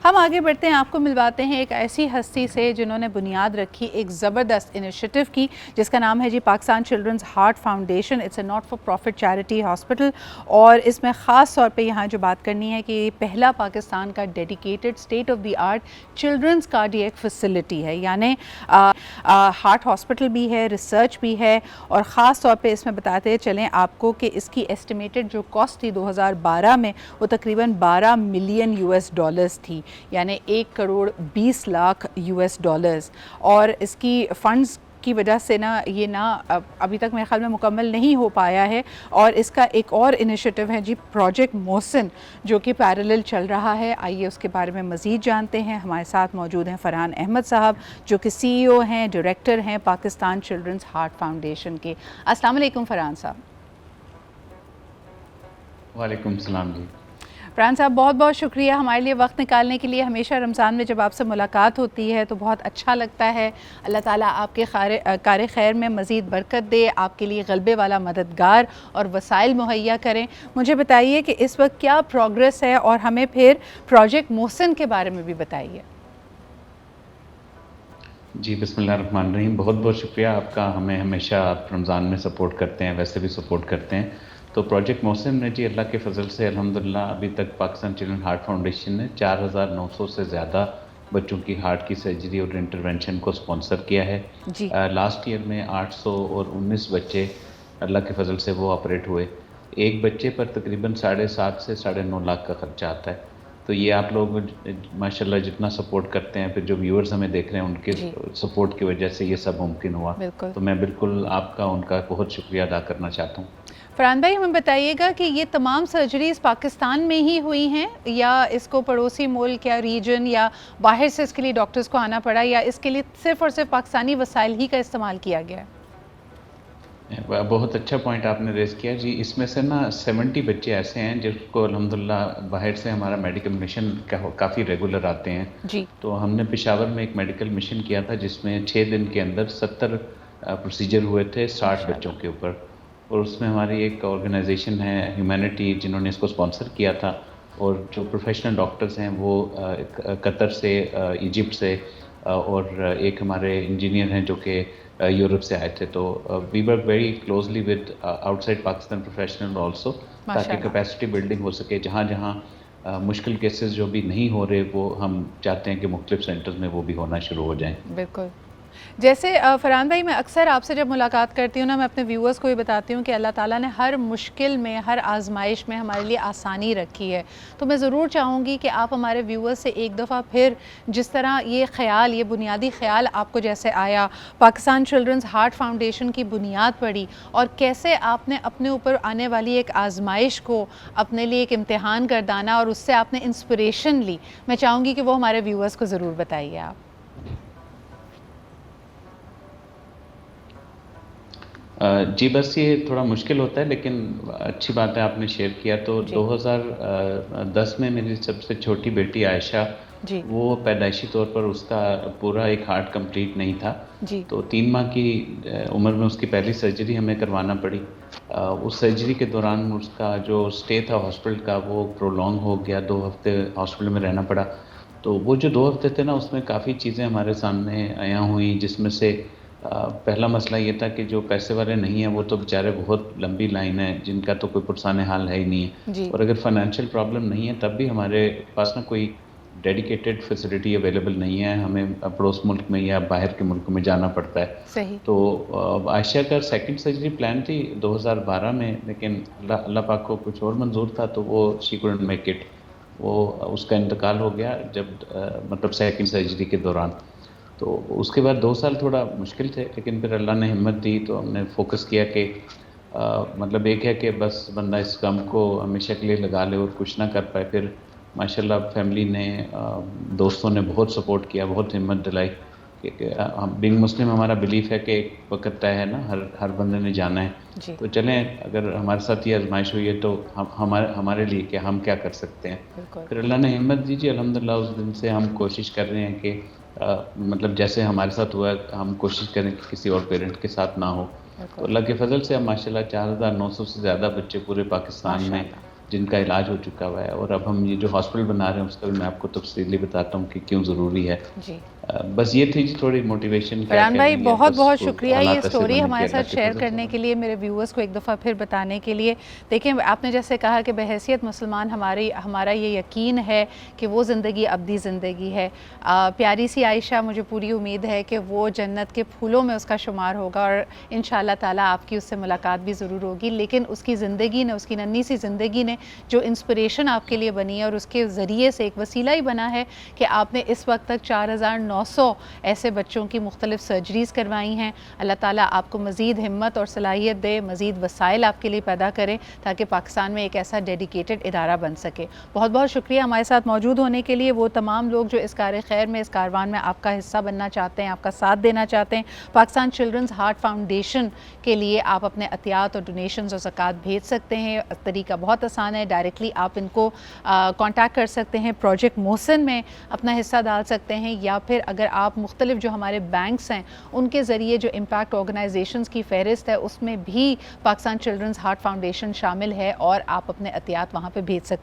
ہم آگے بڑھتے ہیں، آپ کو ملواتے ہیں ایک ایسی ہستی سے جنہوں نے بنیاد رکھی ایک زبردست انیشیٹو کی جس کا نام ہے جی Pakistan children's heart foundation. It's a not for profit charity hospital, اور اس میں خاص طور پہ یہاں جو بات کرنی ہے کہ یہ پہلا پاکستان کا dedicated state of the art children's cardiac facility ہے، یعنی ہارٹ ہاسپٹل بھی ہے، ریسرچ بھی ہے، اور خاص طور پہ اس میں بتاتے چلیں آپ کو کہ اس کی ایسٹیمیٹڈ جو کاسٹ تھی 2012 میں وہ تقریباً $12 ملین تھی، یعنی 1 کروڑ 20 لاکھ US ڈالرز. اور اس کی فنڈز کی وجہ سے یہ ابھی تک میرے خیال میں مکمل نہیں ہو پایا ہے. اور اس کا ایک اور انیشیٹو ہے جی پروجیکٹ محسن جو کہ پیرالل چل رہا ہے. آئیے اس کے بارے میں مزید جانتے ہیں. ہمارے ساتھ موجود ہیں فرحان احمد صاحب جو کہ CEO ہیں، ڈائریکٹر ہیں پاکستان چلڈرنز ہارٹ فاؤنڈیشن کے. السلام علیکم فرحان صاحب. وعلیکم السلام جی. فرحان صاحب بہت بہت شکریہ ہمارے لیے وقت نکالنے کے لیے. ہمیشہ رمضان میں جب آپ سے ملاقات ہوتی ہے تو بہت اچھا لگتا ہے. اللہ تعالیٰ آپ کے کار خیر میں مزید برکت دے، آپ کے لیے غلبے والا مددگار اور وسائل مہیا کریں. مجھے بتائیے کہ اس وقت کیا پروگریس ہے، اور ہمیں پھر پروجیکٹ محسن کے بارے میں بھی بتائیے. جی بسم اللہ الرحمن الرحیم. بہت بہت شکریہ آپ کا. ہمیں ہمیشہ آپ رمضان میں سپورٹ کرتے ہیں، ویسے بھی سپورٹ کرتے ہیں. تو پروجیکٹ محسن نے جی اللہ کے فضل سے الحمدللہ ابھی تک پاکستان چلڈرن ہارٹ فاؤنڈیشن نے 4900 سے زیادہ بچوں کی ہارٹ کی سرجری اور انٹرونشن کو سپانسر کیا ہے. جی لاسٹ ایئر میں 819 بچے اللہ کے فضل سے وہ آپریٹ ہوئے. ایک بچے پر تقریباً 7.5 سے 9.5 لاکھ کا خرچہ آتا ہے. تو یہ آپ لوگ ماشاءاللہ جتنا سپورٹ کرتے ہیں، پھر جو ویورز ہمیں دیکھ رہے ہیں ان کے سپورٹ کی وجہ سے یہ سب ممکن ہوا. تو میں بالکل آپ کا ان کا بہت شکریہ ادا کرنا چاہتا ہوں. فرحان بھائی ہمیں بتائیے گا کہ یہ تمام سرجریز پاکستان میں ہی ہوئی ہیں یا اس کو پڑوسی ملک یا ریجن یا باہر سے اس کے لیے ڈاکٹرز کو آنا پڑا، یا اس کے لیے صرف اور صرف پاکستانی وسائل ہی کا استعمال کیا گیا ہے؟ بہت اچھا پوائنٹ آپ نے ریز کیا جی. اس میں سے 70 بچے ایسے ہیں جس کو الحمدللہ باہر سے ہمارا میڈیکل مشن کافی ریگولر آتے ہیں. جی تو ہم نے پشاور میں ایک میڈیکل مشن کیا تھا جس میں 6 دن کے اندر 70 پروسیجر ہوئے تھے 60 بچوں کے اوپر. اور اس میں ہماری ایک آرگنائزیشن ہے ہیومینٹی جنہوں نے اس کو اسپانسر کیا تھا، اور جو پروفیشنل ڈاکٹرز ہیں وہ قطر سے، ایجپٹ سے، اور ایک ہمارے انجینئر ہیں جو کہ یورپ سے آئے تھے. تو we work very closely with out side Pakistan professional also, تاکہ کیپیسٹی بلڈنگ ہو سکے. جہاں جہاں مشکل کیسز جو بھی نہیں ہو رہے وہ ہم چاہتے ہیں کہ مختلف سینٹرز میں وہ بھی ہونا شروع ہو جائیں. بالکل. جیسے فرحان بھائی میں اکثر آپ سے جب ملاقات کرتی ہوں میں اپنے ویورز کو یہ بتاتی ہوں کہ اللہ تعالیٰ نے ہر مشکل میں، ہر آزمائش میں ہمارے لیے آسانی رکھی ہے. تو میں ضرور چاہوں گی کہ آپ ہمارے ویورز سے ایک دفعہ پھر جس طرح یہ خیال، یہ بنیادی خیال آپ کو جیسے آیا، پاکستان چلڈرنز ہارٹ فاؤنڈیشن کی بنیاد پڑی، اور کیسے آپ نے اپنے اوپر آنے والی ایک آزمائش کو اپنے لیے ایک امتحان گردانا اور اس سے آپ نے انسپریشن لی، میں چاہوں گی کہ وہ ہمارے ویورز کو ضرور بتائیے آپ. جی بس یہ تھوڑا مشکل ہوتا ہے، لیکن اچھی بات ہے آپ نے شیئر کیا. تو 2010 میں میری سب سے چھوٹی بیٹی عائشہ، وہ پیدائشی طور پر اس کا پورا ایک ہارٹ کمپلیٹ نہیں تھا. تو 3 ماہ کی عمر میں اس کی پہلی سرجری ہمیں کروانا پڑی. اس سرجری کے دوران اس کا جو اسٹے تھا ہاسپٹل کا وہ پرولونگ ہو گیا، 2 ہفتے ہاسپٹل میں رہنا پڑا. تو وہ جو 2 ہفتے تھے اس میں کافی چیزیں ہمارے سامنے آیا ہوئیں، جس میں سے پہلا مسئلہ یہ تھا کہ جو پیسے والے نہیں ہیں وہ تو بیچارے بہت لمبی لائن ہے جن کا تو کوئی پرسان حال ہے ہی نہیں ہے. اور اگر فائنینشیل پرابلم نہیں ہے تب بھی ہمارے پاس کوئی ڈیڈیکیٹڈ فیسلٹی اویلیبل نہیں ہے، ہمیں پڑوس ملک میں یا باہر کے ملک میں جانا پڑتا ہے. صحیح. تو عائشہ کا سیکنڈ سرجری پلان تھی 2012 میں، لیکن اللہ پاک کو کچھ اور منظور تھا تو وہ شی کوڈنٹ میک اٹ. وہ اس کا انتقال ہو گیا جب مطلب سیکنڈ سرجری کے دوران. تو اس کے بعد 2 سال تھوڑا مشکل تھے، لیکن پھر اللہ نے ہمت دی تو ہم نے فوکس کیا کہ مطلب ایک ہے کہ بس بندہ اس کام کو ہمیشہ کے لیے لگا لے اور کچھ نہ کر پائے. پھر ماشاءاللہ فیملی نے، دوستوں نے بہت سپورٹ کیا، بہت ہمت دلائی. کہ بینگ مسلم ہمارا بلیف ہے کہ ایک وقت طے ہے نا، ہر بندے نے جانا ہے. تو چلیں اگر ہمارے ساتھ یہ آزمائش ہوئی ہے تو ہمارے لیے کہ ہم کیا کر سکتے ہیں. پھر اللہ نے ہمت دیجیے، الحمدللہ اس دن سے ہم کوشش کر رہے ہیں کہ مطلب جیسے ہمارے ساتھ ہوا ہم کوشش کریں کہ کسی اور پیرنٹ کے ساتھ نہ ہو. تو اللہ کے فضل سے ہم ماشاءاللہ 4900 سے زیادہ بچے پورے پاکستان میں جن کا علاج ہو چکا ہوا ہے، اور اب ہم یہ جو ہاسپٹل بنا رہے ہیں اس کا بھی میں آپ کو تفصیلی بتاتا ہوں کہ کیوں ضروری ہے. جی بس یہ تھی جی تھوڑی موٹیویشن. کیا فرحان بھائی کہیں گے، بہت بس بہت وہ شکریہ یہ حالات ایسے اسٹوری بنے کہ ہمارے اللہ ساتھ کے شیئر فضل سے کرنے کے لیے، میرے ویورز کو ایک دفعہ پھر بتانے کے لیے. دیکھیں آپ نے جیسے کہا کہ بحیثیت مسلمان ہمارا یہ یقین ہے کہ وہ زندگی ابدی زندگی ہے. پیاری سی عائشہ، مجھے پوری امید ہے کہ وہ جنت کے پھولوں میں اس کا شمار ہوگا، اور انشاءاللہ تعالیٰ آپ کی اس سے ملاقات بھی ضرور ہوگی. لیکن اس کی زندگی نے، اس کی ننھی سی زندگی نے جو انسپریشن آپ کے لیے بنی ہے، اور اس کے ذریعے سے ایک وسیلہ ہی بنا ہے کہ آپ نے اس وقت تک 4900 ایسے بچوں کی مختلف سرجریز کروائی ہیں. اللہ تعالیٰ آپ کو مزید ہمت اور صلاحیت دے، مزید وسائل آپ کے لیے پیدا کرے تاکہ پاکستان میں ایک ایسا ڈیڈیکیٹڈ ادارہ بن سکے. بہت بہت شکریہ ہمارے ساتھ موجود ہونے کے لیے. وہ تمام لوگ جو اس کار خیر میں، اس کاروان میں آپ کا حصہ بننا چاہتے ہیں، آپ کا ساتھ دینا چاہتے ہیں، پاکستان چلڈرنز ہارٹ فاؤنڈیشن کے لیے آپ اپنے عطیات اور ڈونیشنز اور زکوٰۃ بھیج سکتے ہیں. طریقہ بہت آسان ہے، ڈائریکٹلی آپ ان کو کانٹیکٹ کر سکتے ہیں، پروجیکٹ محسن میں اپنا حصہ ڈال سکتے ہیں، یا پھر اگر آپ مختلف جو ہمارے بینکس ہیں ان کے ذریعے جو امپیکٹ آرگنائزیشنز کی فہرست ہے اس میں بھی پاکستان چلڈرنز ہارٹ فاؤنڈیشن شامل ہے، اور آپ اپنے عطیات وہاں پہ بھیج سکتے ہیں.